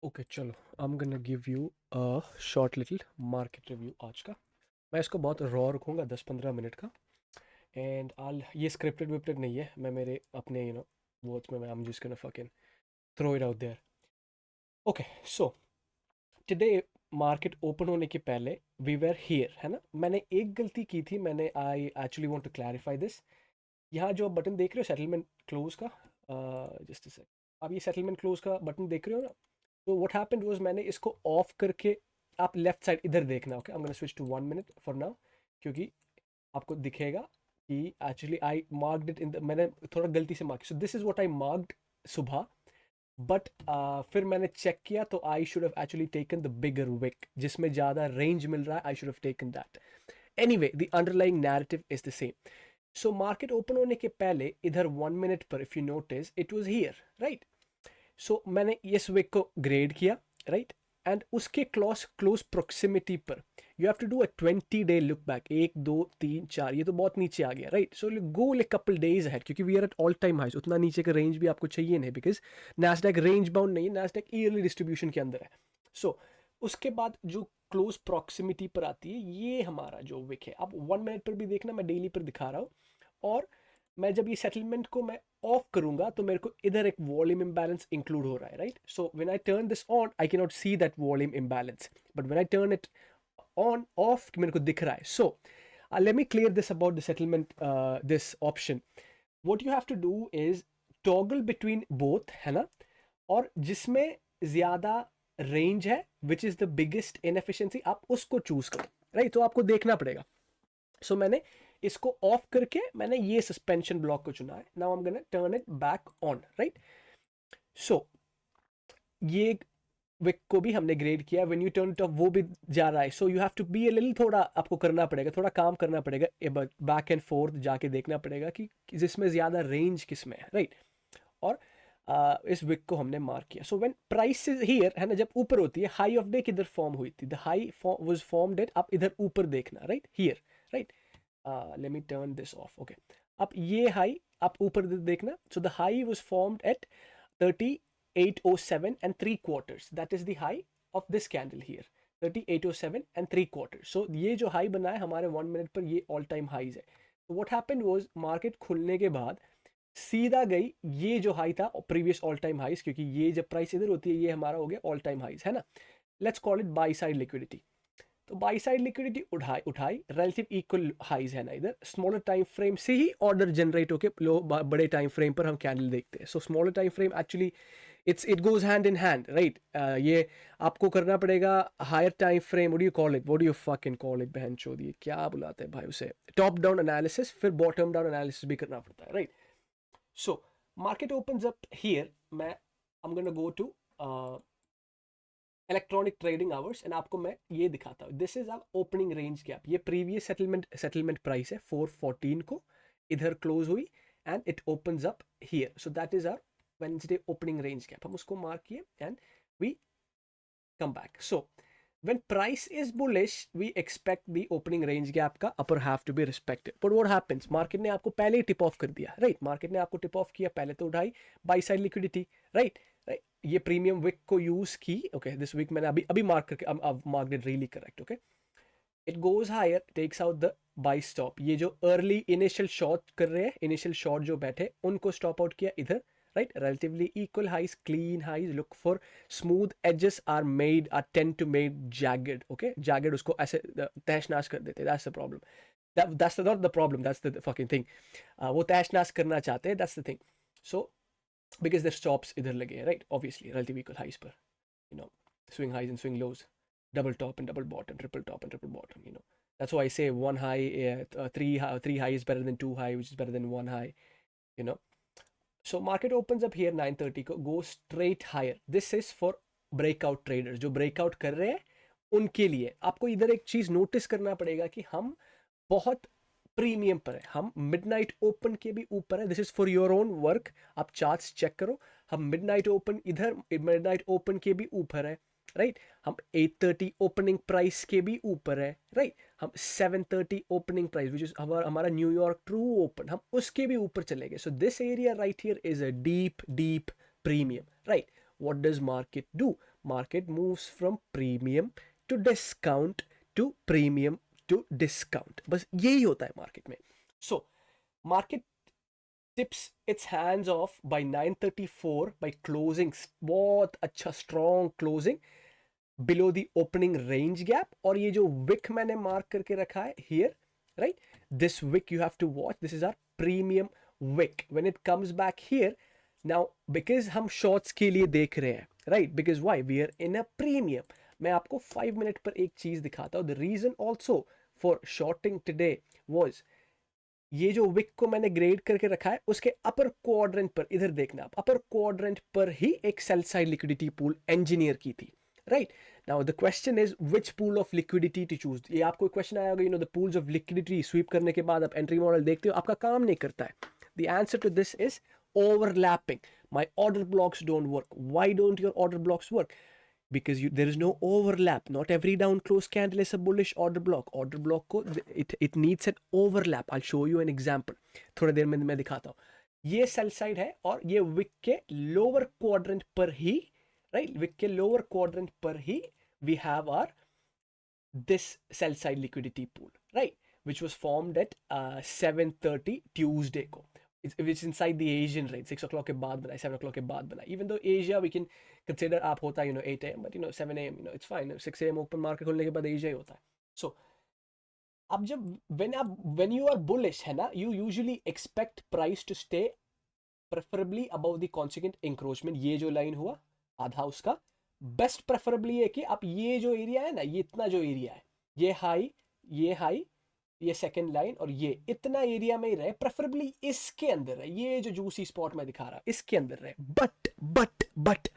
Okay चलो, आई am gonna give you a short little market review आज का। मैं इसको बहुत रॉ रखूँगा, 10-15 मिनट का। एंड आल ये स्क्रिप्टेड विप्टेड नहीं है, मैं मेरे अपने वर्ड्स में मैं I am just gonna fucking throw it out there. Okay so today market open होने के पहले वी वर हियर, है ना। मैंने एक गलती की थी, मैंने I actually want to clarify this. यहाँ जो आप बटन देख रहे हो सेटलमेंट क्लोज का, जस्ट से आप ये सेटलमेंट क्लोज का बटन देख रहे हो ना। तो व्हाट हैपेंड वाज मैंने इसको ऑफ करके, आप लेफ्ट साइड इधर देखना। Okay, I am gonna switch to 1 minute for now, क्योंकि आपको दिखेगा कि actually I marked it in the, मैंने थोड़ा गलती से mark, so this is what I marked सुबह। बट फिर मैंने चेक किया तो I should have actually taken the bigger wick, जिसमें ज़्यादा रेंज मिल रहा है। I should have taken that. Anyway, the underlying narrative is the same. So market open होने के पहले इधर 1 मिनट पर if you notice it was here, right. So मैंने इस विक को ग्रेड किया, राइट। एंड उसके क्लोज क्लोज प्रोक्सिमिटी पर you have to do a 20 day look back. 1 2 3 4, ये तो बहुत नीचे आ गया, right. So go like couple days ahead, क्योंकि we are at all time highs. उतना नीचे का रेंज भी आपको चाहिए नहीं, बिकॉज नैस्डैक रेंज बाउंड नहीं है, नैस्डैक ईयरली डिस्ट्रीब्यूशन के अंदर है। सो उसके बाद जो क्लोज प्रॉक्सिमिटी पर आती है, ये हमारा जो विक है। आप 1 मिनट पर भी देखना, मैं डेली पर दिखा रहा हूँ। और मैं जब ये सेटलमेंट को मैं ऑफ करूंगा तो मेरे को इधर एक वॉल्यूम इम्बैलेंस इंक्लूड हो रहा है, right. So when I turn this on I can not see that volume imbalance, but when I turn it on off मेरे को दिख रहा है। So let me clear this about the settlement, this option. What you have to do is toggle between both, है ना। और जिसमें ज्यादा रेंज है, which is the biggest inefficiency, आप उसको चूज करो, राइट। तो आपको देखना पड़ेगा। सो मैंने इसको ऑफ करके मैंने ये सस्पेंशन ब्लॉक को चुना है। Now I am gonna turn it back on, right. So ये विक को भी हमने ग्रेड किया, when you turn it off वो भी जा रहा है। So you have to be a little, थोड़ा आपको करना पड़ेगा, थोड़ा काम करना पड़ेगा, बैक एंड फोर्थ जाके देखना पड़ेगा कि जिसमें ज्यादा रेंज किस में है, राइट। और इस विक को हमने मार्क किया। So when price is here, है ना, जब ऊपर होती है, हाई ऑफ डे किधर फॉर्म हुई थी, the high was formed at, आप इधर ऊपर देखना, right here, right. Let me turn this off, okay. अब ये हाई आप ऊपर देखना। So the high was formed at 3807 and 3 quarters, that is the high of this candle here, 3807 and 3 quarters. So ये जो हाई बना है हमारे 1 मिनट पर, ये ऑल टाइम हाईज है। तो व्हाट हैपेंड वाज मार्केट खुलने के बाद सीधा गई, ये जो हाई था प्रीवियस ऑल टाइम हाईज, क्योंकि ये जब प्राइस इधर होती है ये हमारा हो गया ऑल टाइम हाईज, है ना। Let's call it by side liquidity. तो बाई साइड लिक्विडिटी उठाई उठाई, रिलेटिव इक्वल हाइज है ना इधर। स्मॉलर टाइम फ्रेम से ही ऑर्डर जनरेट होके लो बड़े टाइम फ्रेम पर हम कैंडल देखते हैं। So smaller time frame actually it goes hand in hand, right. ये आपको करना पड़ेगा higher time frame, what do you call it, what do you fucking call it, बहन चोद, ये क्या बुलाते हैं भाई उसे, टॉप डाउन एनालिसिस, फिर बॉटम डाउन एनालिसिस भी करना पड़ता है, right. So market opens up here, मैं I am gonna go to electronic trading hours and आपको मैं ये दिखाता हूँ। This is our opening range gap. ये प्रीवियस सेटलमेंट प्राइस है 414 को, इधर क्लोज हुई and it opens up here. So that is our Wednesday opening range gap. हम उसको मार्क किए and we come back. So when price is bullish, we expect the opening range gap का upper half to be respected. But what happens? Market ने आपको पहले ही tip off कर दिया, right? Market ने आपको टिप ऑफ किया, पहले तो उठाई buy side liquidity, right? Right? ये प्रीमियम विक को यूज की, ओके। दिस विक मैंने अभी अभी मार्क करके, अब mark it really correct, okay. It goes higher, takes out the buy stop. ये जो अर्ली इनिशियल शॉर्ट कर रहे हैं, इनिशियल शॉर्ट जो बैठे, उनको स्टॉप आउट किया इधर, right. Relatively equal highs, clean highs, look for smooth edges are made, are tend to made jagged, okay. Jagged उसको ऐसे तहश नाश कर देते, that's the problem. That's not the problem, that's the fucking thing. वो Thahash नाश करना चाहते हैं, that's the thing. So because their stops इधर लगे हैं, right, obviously relative equal highs पर, you know, swing highs and swing lows, double top and double bottom, triple top and triple bottom, you know. That's why I say one high, three high is better than two high, which is better than one high, you know. So market opens up here 9:30 को, go straight higher. This is for breakout traders, जो breakout कर रहे हैं उनके लिए। आपको इधर एक चीज नोटिस करना पड़ेगा कि हम बहुत प्रीमियम पर है, हम मिडनाइट ओपन के भी ऊपर है। This is for your own work, आप चार्ट्स चेक करो। हम मिडनाइट ओपन, इधर मिडनाइट ओपन के भी ऊपर है, राइट। हम 8:30 ओपनिंग प्राइस के भी ऊपर है, राइट। हम 7:30 ओपनिंग प्राइस विच इज हमारा न्यूयॉर्क ट्रू ओपन, हम उसके भी ऊपर चले गए। So this area right here is a deep deep premium, right. what does market do? Market moves from premium to discount to premium to discount. बस यही होता है market में. So market tips its hands off by 9:34 by closing बहुत अच्छा strong closing below the opening range gap. और ये जो wick मैंने mark करके रखा है here, right, this wick you have to watch. This is our premium wick. When it comes back here, now because हम shorts के लिए देख रहे हैं, right, because why, we are in a premium. मैं आपको 5 मिनट पर एक चीज दिखाता हूँ. The reason also for shorting today was ये जो विक को मैंने ग्रेड करके रखा है उसके अपर क्वाड्रेंट पर, इधर देखना आप, अपर क्वाड्रेंट पर ही एक sell side liquidity pool engineer की थी. Right, now the question is which pool of liquidity to choose. ये आपको क्वेश्चन आया होगा, you know the pools of liquidity sweep करने के बाद आप एंट्री मॉडल देखते हो, आपका काम नहीं करता है. The answer to this is overlapping. My order blocks don't work. Why don't your order blocks work? Because there is no overlap. Not every down close candle is a bullish order block. Order block को it needs an overlap. I'll show you an example. थोड़ी देर में मैं दिखाता हूँ. ये sell side है और ये विक के लोअर क्वाड्रेंट पर ही, राइट, विक के लोअर क्वाड्रेंट पर ही we have our this sell side liquidity pool, right, which was formed at 7:30 Tuesday को. It's inside the Asian range. 6 o'clock के बाद बना, 7 o'clock के बाद बना. Even though Asia we can consider आप होता है 8 a.m. but 7 a.m. it's fine. 6 a.m. open market खुलने के बाद Asia ही होता है. So अब जब when you are bullish है ना, you usually expect price to stay preferably above the consequent encroachment. ये जो लाइन हुआ आधा उसका बेस्ट प्रेफरेबली है कि आप ये जो एरिया है ना, ये इतना जो एरिया है, ये हाई, ये सेकंड लाइन और ये इतना एरिया में ही रहे, प्रेफरेबली इसके अंदर है. ये जो जूसी स्पॉट में दिखा रहा इसके अंदर रहे. But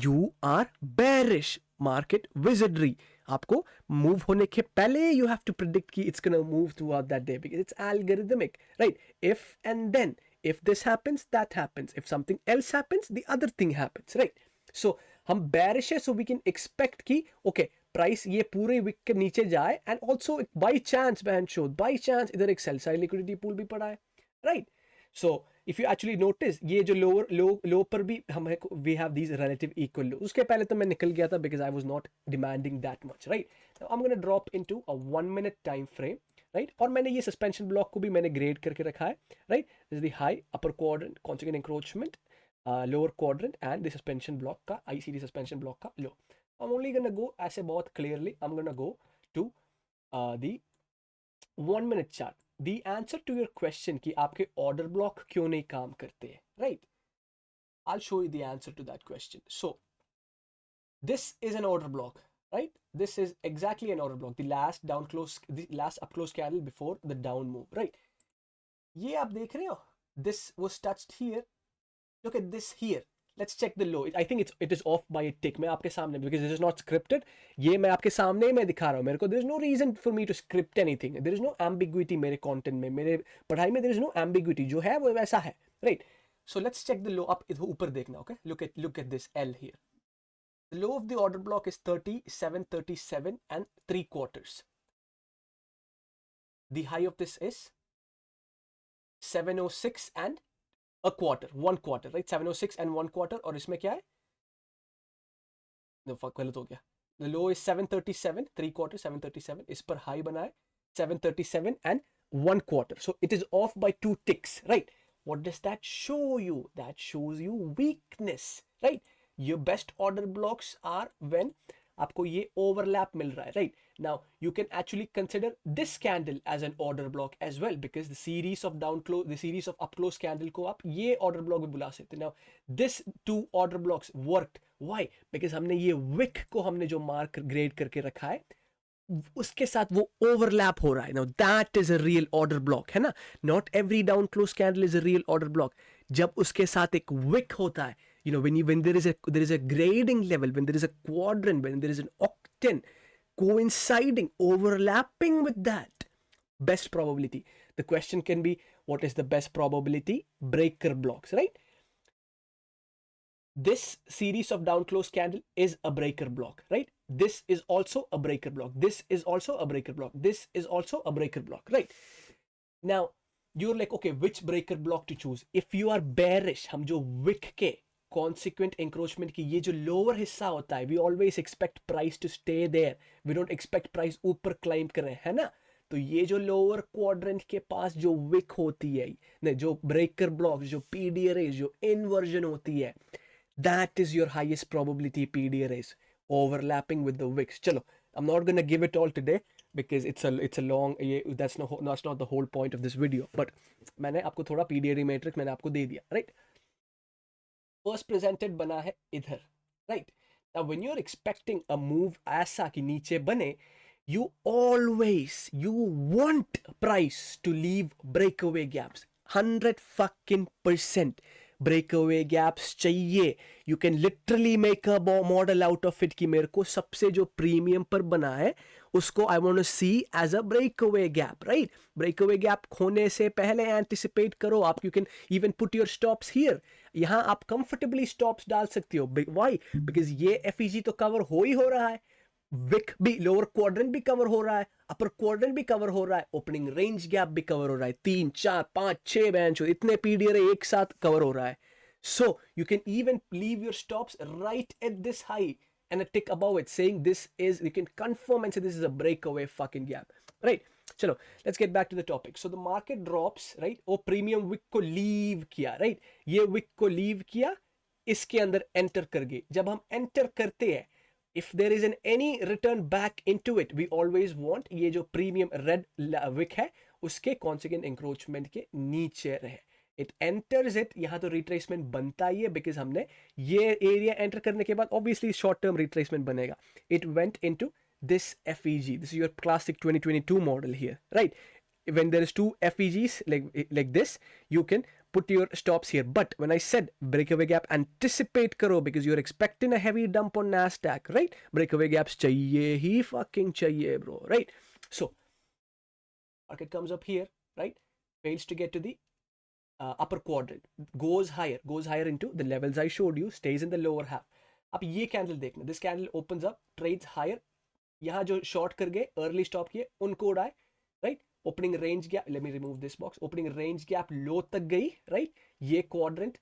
you are bearish market विजिडरी. आपको मूव होने के पहले यू हैव टू प्रिडिक्ट कि it's gonna move throughout that day because it's algorithmic, right. If and then, if this happens, that happens. If something else happens, the other thing happens, right? So हम bearish है, so we can expect कि okay, price ये पूरे week के नीचे जाए and also by chance by chance इधर एक सेल साइड लिक्विडिटी पूल भी पड़ा है, right. So if you actually notice ये जो लो पर भी हम we have these relative equal low. उसके पहले तो मैं निकल गया था because I was not demanding that much, right. I am gonna drop into a 1 minute time frame, right. और मैंने ये सस्पेंशन ब्लॉक को भी मैंने ग्रेड करके रखा है, right. This is the high, upper quadrant, consequent encroachment, lower quadrant and the suspension block का, आईसीडी सस्पेंशन ब्लॉक का लो. I'm only gonna go ऐसे बहुत clearly. I'm gonna go to the 1 minute chart. The answer to your question कि आपके order block क्यों नहीं काम करते हैं, right? I'll show you the answer to that question. So this is an order block, right? This is exactly an order block. The last down close, the last up close candle before the down move, right? ये आप देख रहे हो? This was touched here. Look at this here. Let's check the low. I think it is off by a tick. मैं आपके सामने, because this is not scripted. ये मैं आपके सामने ही मैं दिखा रहा हूँ. मेरे को there is no reason for me to script anything. There is no ambiguity मेरे content में, मेरे पढ़ाई में there is no ambiguity. जो है वो वैसा है, right? So let's check the low. आप ऊपर देखना, okay? Look at this L here. The low of the order block is 37.37 and 3/4. The high of this is 706 and a quarter, 1/4, right? 706 and 1/4. और इसमें क्या है? गलत हो गया. The low is 737, 3/4, 737. इस पर हाई बना है 737 and 1/4. So it is off by 2 ticks, right? What does that show you? That shows you weakness, right? Your best order blocks are when आपको ये overlap मिल रहा है, right? Now you can actually consider this candle as an order block as well, because the series of down close, the series of up close candle को आप ये order block भी बुला सकते हैं. Now this 2 order blocks worked. Why? Because हमने ये wick को हमने जो mark grade करके रखा है उसके साथ वो overlap हो रहा है. Now that is a real order block, है ना? Not every down close candle is a real order block. जब उसके साथ एक wick होता है, you know, when there is a grading level, when there is a quadrant, when there is an octane coinciding, overlapping with that, best probability. The question can be, what is the best probability? Breaker blocks, right? This series of down close candle is a breaker block, right? This is also a breaker block. This is also a breaker block. This is also a breaker block, right? Now you're like, okay, which breaker block to choose? If you are bearish, हम जो wick के consequent encroachment की ये जो lower हिस्सा होता है, we always expect price to stay there, we don't expect price ऊपर क्लाइंब करे, है ना। तो ये जो लोअर क्वाड्रेंट के पास जो विक होती है, नहीं जो ब्रेकर ब्लॉक, जो पीडीआरएस, जो इन्वर्जन होती है, that is your highest probability PDRAs overlapping with the wicks. Chalo, I'm not gonna give it all today because it's a long, that's not the whole point of this video. But मैंने आपको थोड़ा PDRA matrix मैंने आपको दे दिया, right? First presented बना है इधर, right? Now when you're expecting a move ऐसा कि नीचे बने, you want price to leave breakaway gaps. 100% breakaway gaps चाहिए. You can literally make a model out of it कि मेरे को सबसे जो प्रीमियम पर बना है उसको I want to see as a breakaway gap, right? Breakaway gap खोने से पहले anticipate करो आप. You can even put your stops here. यहाँ आप comfortably stops डाल सकते हो. Why? Because ये FEG तो cover हो ही हो रहा है, विक भी, लोअर क्वाड्रेंट भी कवर हो रहा है, अपर क्वाड्रेंट भी कवर हो रहा है, ओपनिंग रेंज गैप भी कवर हो रहा है, 3 4 5 6 बेंच इतने पीडीआर एक साथ कवर हो रहा है. So you can even leave your stops right at this high and a tick above it saying this is, you can confirm and say this is a breakaway fucking gap, right? चलो let's get back to the topic. So the market drops, right? वो premium wick को leave किया, right? ये wick को leave किया, इसके अंदर enter कर गए. जब हम एंटर करते हैं, if there is any return back into it, we always want ये जो प्रीमियम रेड विक है उसके कॉन्सिक्वेंट इंक्रोचमेंट के नीचे रहे. इट एंटर्स इट, यहाँ तो रिट्रेसमेंट बनता ही है बिकॉज हमने ये एरिया एंटर करने के बाद ऑब्वियसली शॉर्ट टर्म रिट्रेसमेंट बनेगा. It went into this FEG. This is your classic 2022 model here, right? When there is two FEGs like this, you can put your stops here. But when I said breakaway gap, anticipate karo because you're expecting a heavy dump on Nasdaq, right? Breakaway gaps chahiye hi fucking chahiye, bro, right? So market comes up here, right? Fails to get to the upper quadrant, goes higher into the levels I showed you, stays in the lower half. अब ये candle देखना, this candle opens up, trades higher. यहाँ जो short कर गए, early stop किए, उनको उड़ाए, right? Opening range gap, let me remove this box, opening range gap low तक गई, राइट? ये क्वाड्रेंट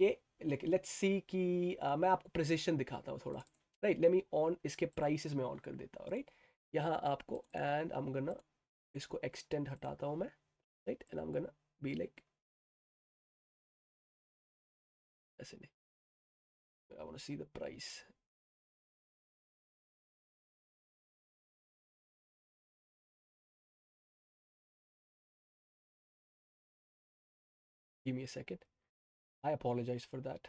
ये, लेट्स सी कि मैं आपको प्रिसिशन दिखाता हूँ थोड़ा, राइट? लेट मी ऑन इसके प्राइसेस में ऑन कर देता हूँ, राइट? यहाँ आपको एंड आई एम गोना इसको एक्सटेंड हटाता हूँ मैं, right? And I am gonna be like ऐसे नहीं, I want to see the price. Give me a second. I apologize for that.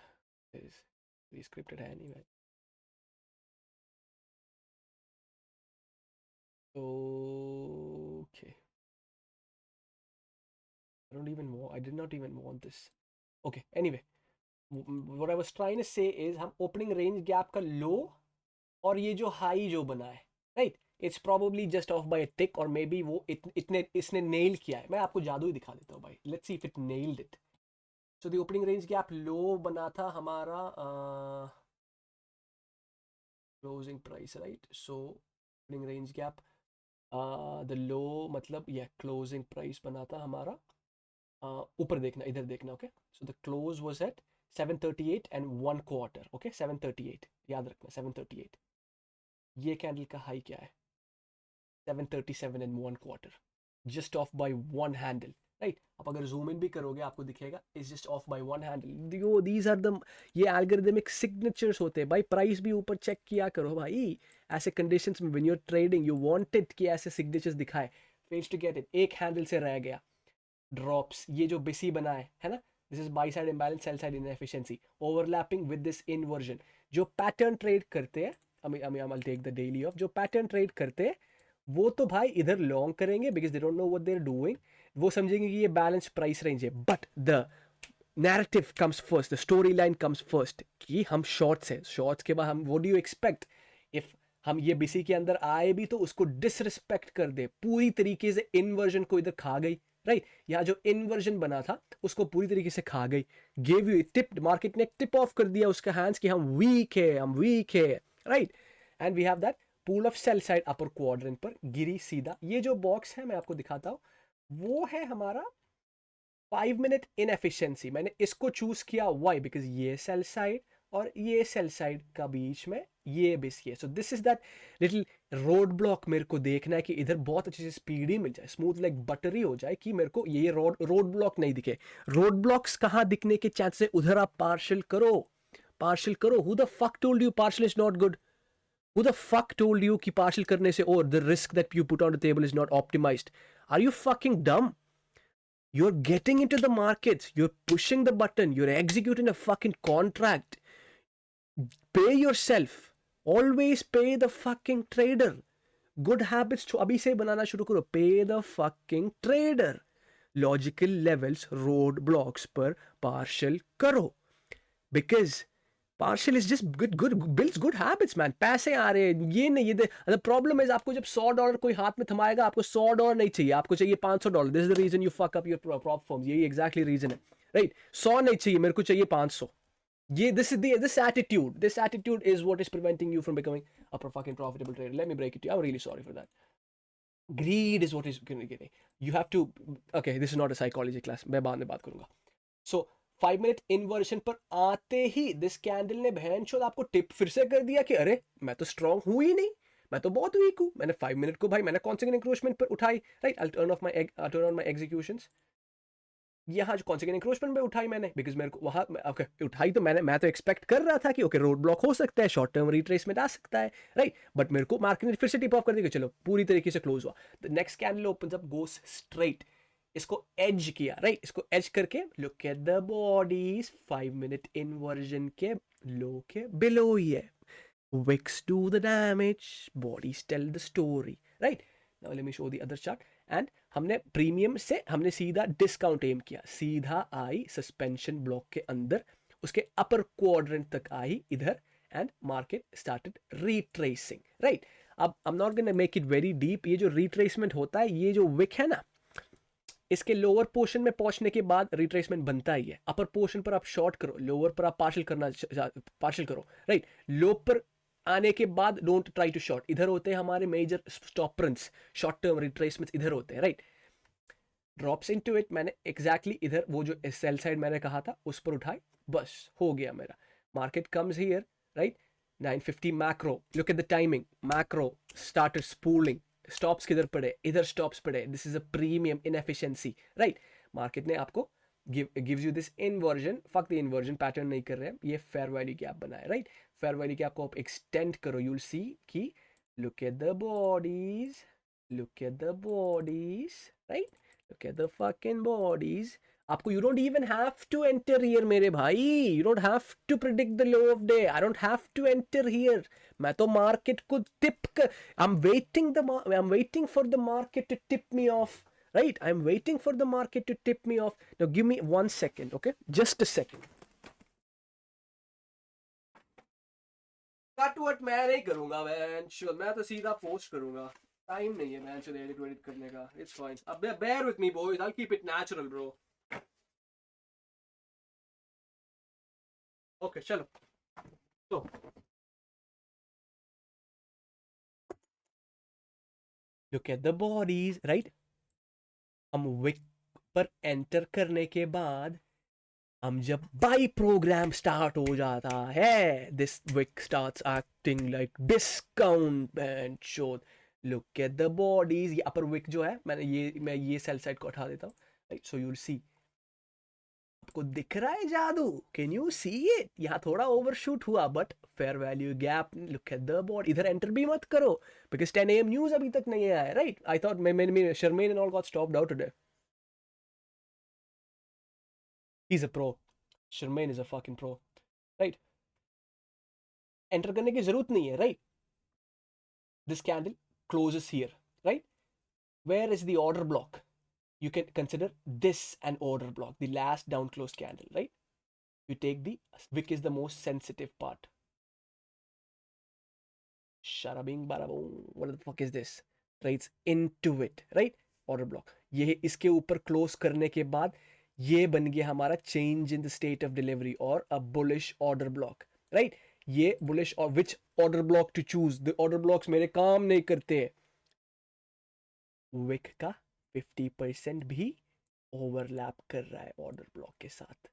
It is pre-scripted anyway. Okay. I did not even want this. Okay, anyway. What I was trying to say is हम opening range gap का low और ये जो high जो बना है, right? It's probably just off by a tick or maybe वो इसने nail किया है. मैं आपको जादू ही दिखा देता हूँ भाई. Let's see if it nailed it. So the opening range gap low बना था हमारा closing price, right? So opening range gap the low मतलब ये closing price बना था हमारा ऊपर देखना, इधर देखना, okay? So the close was at 738 and 1/4, okay? 738 याद रखना, 738. ये कैंडल का हाई क्या है? 737 and 1/4, just off by one handle, right? आप अगर जूम इन भी करोगे आपको दिखेगा is just off by one handle. These are the, ये एल्गोरिथमिक सिग्नेचर्स होते हैं भाई. प्राइस भी ऊपर चेक किया करो भाई. ऐसे कंडीशंस में when you are trading you want it कि ऐसे सिग्नेचर्स दिखाए. फेल्स टू गेट इट, एक हैंडल से रह गया. ड्रॉप्स, ये जो बिसी बना है ना, this is buy side imbalance, sell side inefficiency, overlapping with this inversion. जो पैटर्न ट्रेड करते हैं, I will take the daily off, जो पैटर्न ट्रेड करते हैं वो तो भाई इधर लॉन्ग करेंगे because they don't know what they are doing. वो समझेंगे कि ये बैलेंस प्राइस रेंज है. But the narrative comes first, the story line comes first कि हम शॉर्ट्स है. शॉर्ट्स के बाद हम what do you expect, if हम ये बीसी के अंदर आए भी तो उसको डिसरिस्पेक्ट कर दे, पूरी तरीके से इन्वर्जन को इधर खा गई, राइट? यहाँ जो इन्वर्जन बना था उसको पूरी तरीके से खा गई. गिव यू टिप, मार्केट ने टिप ऑफ कर दिया उसका हैंड्स कि हम वीक है, right? And we have that pool of sell side upper quadrant पर गिरी सीधा. ये जो बॉक्स है मैं आपको दिखाता हूँ, वो है हमारा 5 मिनट इनएफिशिएंसी, मैंने इसको चूज किया वाई, बिकॉज ये सेल साइड और ये सेल साइड का बीच में ये बेस है। सो this is that little road block मेरे को देखना है कि इधर बहुत अच्छे से स्पीड ही मिल जाए, स्मूथ लाइक बटरी हो जाए, कि मेरे को ये रोड ब्लॉक नहीं दिखे। रोड ब्लॉक्स कहाँ दिखने के चांस है, उधर आप पार्शल करो, पार्शल करो। Who the fuck told you partial is not good? Who the fuck told you कि partial करने से, or the risk that you put on the table is not optimized? Are you fucking dumb? You're getting into the markets, you're pushing the button, you're executing a fucking contract. Pay yourself. Always pay the fucking trader. Good habits तो अभी से बनाना शुरू करो. Pay the fucking trader. Logical levels, road blocks पर partial करो. Because partial is just good builds good habits man. पैसे आ रहे हैं, ये नहीं, ये द प्रॉब्लम इज आपको जब $100 कोई हाथ में थमाएगा, आपको $100 नहीं चाहिए, आपको चाहिए $500. This is the reason you fuck up your prop firms. यही एग्जैक्टली रीजन है, राइट? 100 नहीं चाहिए, मेरे को चाहिए 500. ये this attitude is what is preventing you from becoming a fucking profitable trader. Let me break it to you. I'm really sorry for that. Greed is what is getting. You have to, okay, this is not a psychology class, मैं बाद में बात करूंगा. So 5 minute inversion पर आते ही this candle ने बहन चोद आपको टिप फिर से कर दिया कि अरे मैं तो स्ट्रांग हूं ही नहीं, मैं तो बहुत वीक हूं. मैंने 5 मिनट को भाई मैंने कॉन्सिक्वेंट इंक्रोचमेंट पर उठाई, right? I turn on my executions. यहाँ जो कॉन्सिक्वेंट इंक्रोचमेंट पे उठाई मैंने, बिकॉज मेरे को वहाँ ओके उठाई तो मैं तो एक्सपेक्ट कर रहा था कि ओके रोड ब्लॉक हो सकता है, शॉर्ट टर्म रिट्रेसमेंट आ सकता है, राइट? बट मेरे को मार्केट ने फिर से टिप ऑफ कर दिया, चलो पूरी तरीके से क्लोज हुआ. The next candle opens up, goes straight, इसको एज किया, राइट? इसको एज करके look at the bodies, 5 minute inversion के लो के बिलो ही है. Wicks do the damage, bodies tell the story, right? Now let me show the other chart. And हमने premium से हमने सीधा डिस्काउंट एम किया, सीधा आई सस्पेंशन ब्लॉक के अंदर, उसके अपर क्वाड्रेंट तक आई इधर, and market started retracing, right? अब I am not gonna make it very deep. ये जो रिट्रेसमेंट होता है, ये जो विक है ना, इसके लोअर पोर्शन में पहुंचने के बाद रिट्रेसमेंट बनता ही है. अपर पोर्शन पर आप शॉर्ट करो, लोअर पर आप पार्शल करो, राइट? लो पर आने के बाद डोंट ट्राई टू शॉर्ट. इधर होते हैं हमारे मेजर स्टॉपरेंस, शॉर्ट टर्म रिट्रेसमेंट्स इधर होते हैं, राइट? ड्रॉप्स इनटू इट, मैंने एग्जैक्टली इधर वो जो सेल साइड मैंने कहा था उस पर उठाई, बस हो गया मेरा. Market comes here, right? 950 macro, look at the timing, macro started spooling, stops किधर पड़े, इधर स्टॉप्स पड़े. This is a premium inefficiency, right? Market ने आपको gives you this inversion, fuck the inversion pattern नहीं कर रहे हैं, ये फेयर वैल्यू गैप बनाए, राइट? फेयर वैल्यू गैप को आप एक्सटेंड करो, यू विल सी कि look at the bodies, look at the bodies, right? Look at the fucking bodies. आपको you don't even have to enter here मेरे भाई. You don't have to predict the low of day. I don't have to enter here. मैं तो market को tip कर, I'm waiting for the market to tip me off. Right? I'm waiting for the market to tip me off. Now give me 1 second, okay? Just a second. Cut what मैं नहीं करूंगा man, sure मैं तो सीधा post करूंगा. Time नहीं है man चल एडिट करने का. It's fine. अब bear with me boys, I will keep it natural bro. Okay चलो. तो look at the bodies, right? हम विक पर एंटर करने के बाद हम जब बाई प्रोग्राम स्टार्ट हो जाता है, this wick starts acting like discount and show. Look at the bodies, ये अपर विक जो है, मैं ये सेल साइड को हटा देता हूँ, right? So you will see, आपको दिख रहा है जादू, कैन यू सी इट? यहाँ थोड़ा ओवरशूट हुआ, but fair value gap. Look at the body, इधर एंटर भी मत करो बिकॉज 10 AM न्यूज अभी तक नहीं आया, राइट? आई थॉट मैं Sherman and all got stopped out today. He is a pro. Sherman is a fucking pro, right? Enter करने की जरूरत नहीं है, right? This candle closes here, right? Where is the order block? You can consider this an order block, the last down closed candle, right? You take the wick is the most sensitive part. Sharabing baraboom, what the fuck is this? Trades into it, right? Order block. ये इसके ऊपर close करने के बाद ये बन गया हमारा change in the state of delivery और a bullish order block, right? ये बुलिश और which order block to choose. The order blocks मेरे काम नहीं करते. विक का 50% भी ओवरलैप कर रहा है ऑर्डर ब्लॉक के साथ,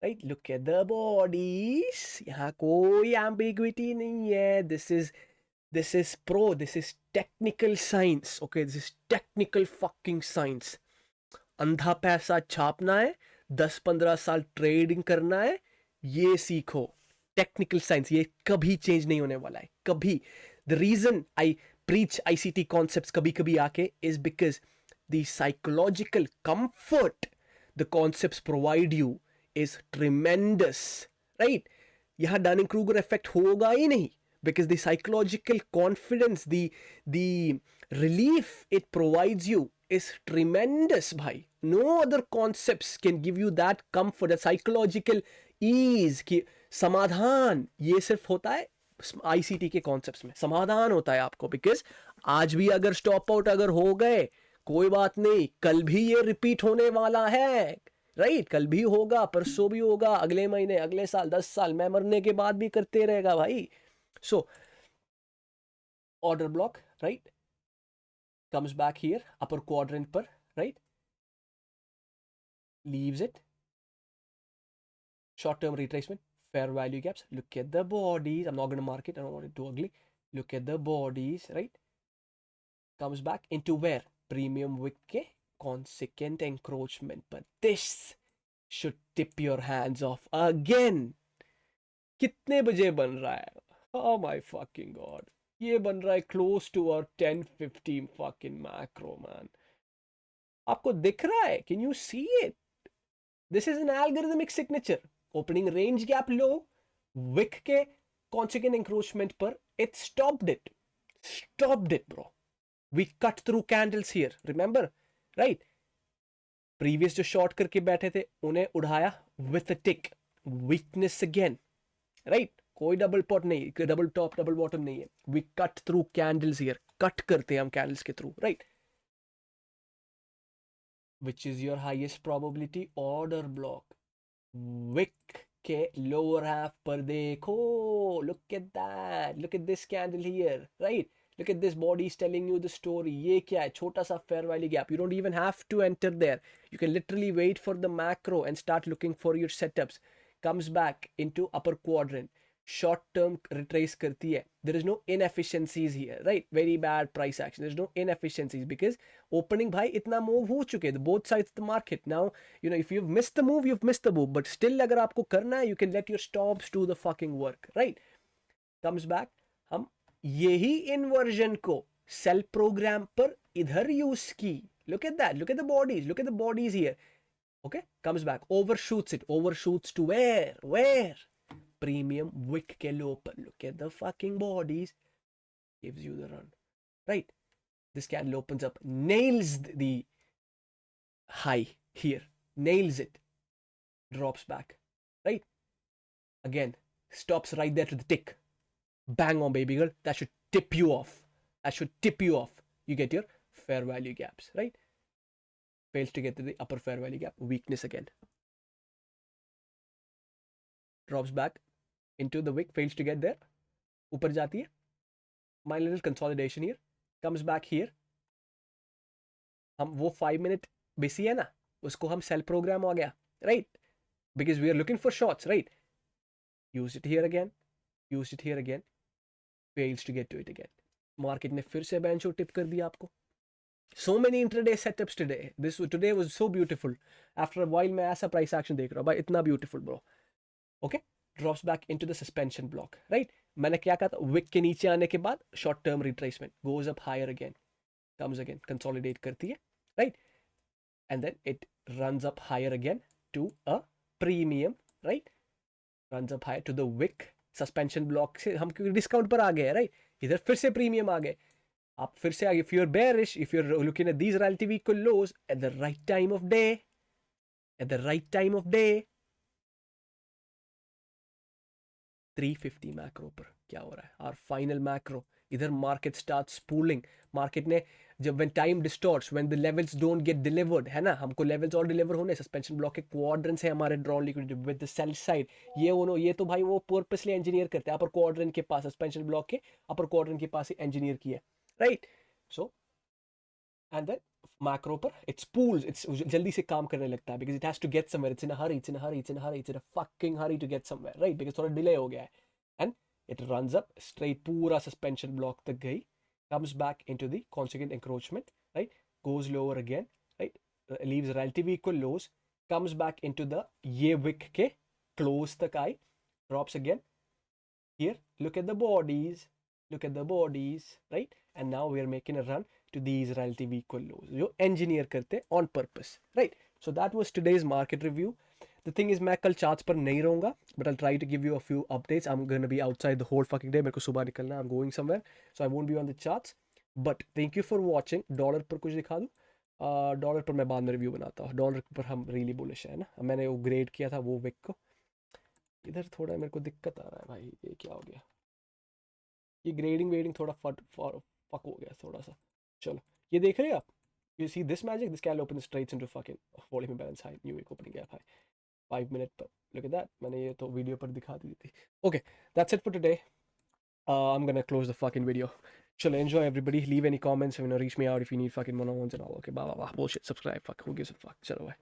right? Look at the bodies, यहाँ कोई एम्बिग्विटी नहीं है. This is pro, this is technical science. Okay, this is technical fucking science. अंधा पैसा छापना है, 10-15 साल ट्रेडिंग करना है, ये सीखो. टेक्निकल साइंस, ये कभी चेंज नहीं होने वाला है, कभी. The reason I preach ICT concepts कभी कभी आके is because the psychological comfort the concepts provide you is tremendous, right? यहाँ डनिंग क्रूगर इफेक्ट होगा ही नहीं, because the psychological confidence, the relief it provides you is tremendous, भाई. No other concepts can give you that comfort, that psychological ease, कि समाधान ये सिर्फ होता है आईसीटी के कॉन्सेप्ट्स में. समाधान होता है आपको, बिकॉज आज भी अगर स्टॉप आउट अगर हो गए, कोई बात नहीं, कल भी ये रिपीट होने वाला है, राइट? कल भी होगा, परसों भी होगा, अगले महीने, अगले साल, 10 साल, मैं मरने के बाद भी करते रहेगा भाई. So order block, right, comes back here upper quadrant पर, right, leaves it, short term retracement, fair value gaps. Look at the bodies. I'm not going to mark it, I don't want it too ugly. Look at the bodies, right? Comes back into where? Premium wick के consequent encroachment. But this should tip your hands off again. कितने बजे बन रहा है? Oh my fucking god. ये बन रहा है close to our 10-15 fucking macro, man. आपको दिख रहा है? Can you see it? This is an algorithmic signature. Opening range gap low, wick के consequent encroachment पर, it stopped it. Stopped it, bro. We cut through candles here. Remember? Right? Previous जो short करके बैठे थे, उन्हें उड़ाया with a tick. Weakness again. Right? कोई double pot नहीं, double top, double bottom नहीं है. We cut through candles here. Cut करते हैं हम candles के through. Right? Which is your highest probability order block. Wick के lower half पर देखो. Look at that. Look at this candle here. Right? Look at this body is telling you the story. ये क्या है? छोटा सा fair value gap. You don't even have to enter there. You can literally wait for the macro and start looking for your setups. Comes back into upper quadrant. Short term retrace करती है. There is no inefficiencies here, right? Very bad price action. There's no inefficiencies because opening भाई इतना move हो चुके हैं, both sides of the market. Now, you know, if you've missed the move, you've missed the move. But still अगर आपको करना है, you can let your stops do the fucking work, right? Comes back, हम यही inversion को sell program पर इधर use की. Look at that. Look at the bodies. Look at the bodies here. Okay? Comes back. Overshoots it. Overshoots to where? Where? Premium wick के लो पर. Look at the fucking bodies. Gives you the run. Right? This candle opens up. Nails the high here. Nails it. Drops back. Right? Again. Stops right there to the tick. Bang on, baby girl. That should tip you off. That should tip you off. You get your fair value gaps. Right? Fails to get to the upper fair value gap. Weakness again. Drops back into the wick. Fails to get there. ऊपर जाती है. My little consolidation here. Comes back here. हम वो 5 minute busy है ना, उसको हम sell program हो गया, right? Because we are looking for shorts, right? Use it here again. Use it here again. Fails to get to it again. Market ने फिर से bench tip कर दिया आपको. So many intraday setups today. Today was so beautiful. After a while मैं ऐसा price action देख रहा हूँ भाई, इतना beautiful bro. Okay? Drops back into the suspension block, right? मैंने क्या कहा था? Wick के नीचे आने के बाद short term retracement goes up higher again, comes again, consolidate करती है, right? And then it runs up higher again to a premium, right? Runs up higher to the wick suspension block से हम क्योंकि discount पर आ गए, right? इधर फिर से premium आ गए. आप फिर से आगे, if you're bearish, if you're looking at these relative equal lows at the right time of day, at the right time of day, 350 macro पर क्या हो रहा है? Our final macro. इधर मार्केट स्टार्ट्स पूलिंग. मार्केट ने जब when time distorts, when the levels don't get delivered, है ना, हमको लेवल्स और डिलीवर होने. सस्पेंशन ब्लॉक के क्वाड्रेंट्स है हमारे drawn liquidity with the sell side. ये तो भाई वो पर्पसली इंजीनियर करते हैं. अपर क्वाड्रेंट के पास, सस्पेंशन ब्लॉक के अपर क्वाड्रेंट के पास ही इंजीनियर किया है, right? So and then macro पर it spools, it's जल्दी से काम करने लगता है because it has to get somewhere, it's in a hurry, it's in a hurry, it's in a hurry, it's in a fucking hurry to get somewhere, right? Because थोड़ा delay हो गया है and it runs up straight, पूरा suspension block तक गई, comes back into the consequent encroachment, right? Goes lower again, right? Leaves relatively equal lows, comes back into the ये wick के close तक आई, drops again. Here, look at the bodies, right? And now we are making a run to these relative equal lows जो engineer करते हैं on purpose, right? So that was today's market review. The thing is मैं कल charts पर नहीं रहूँगा, but I'll try to give you a few updates. I'm gonna be outside the whole fucking day. मेरे को सुबह निकलना है, I'm going somewhere, so I won't be on the charts. But thank you for watching. Dollar पर कुछ दिखा दूँ? Dollar पर मैं बाद में रिव्यू बनाता हूँ. डॉलर पर हम रियली बुलिश है ना. मैंने वो ग्रेड किया था वो विक को. इधर थोड़ा मेरे को दिक्कत आ रहा है भाई, ये क्या हो गया? ये ग्रेडिंग वेडिंग थोड़ा फक हो गया थोड़ा सा. चलो ये देख रहे हैं आप? You see this magic? This can open straight into fucking volume imbalance high, new week opening gap high. 5 minute पर. Look at that. मैंने ये तो वीडियो पर दिखा दी थी. Okay, that's it for today. I'm gonna close the fucking video. Chalo, enjoy everybody. Leave any comments. Reach me out if you need fucking one-on-ones and all. Okay, blah blah blah. Bullshit. Subscribe. Fuck. Who gives a fuck? Chalo, bye.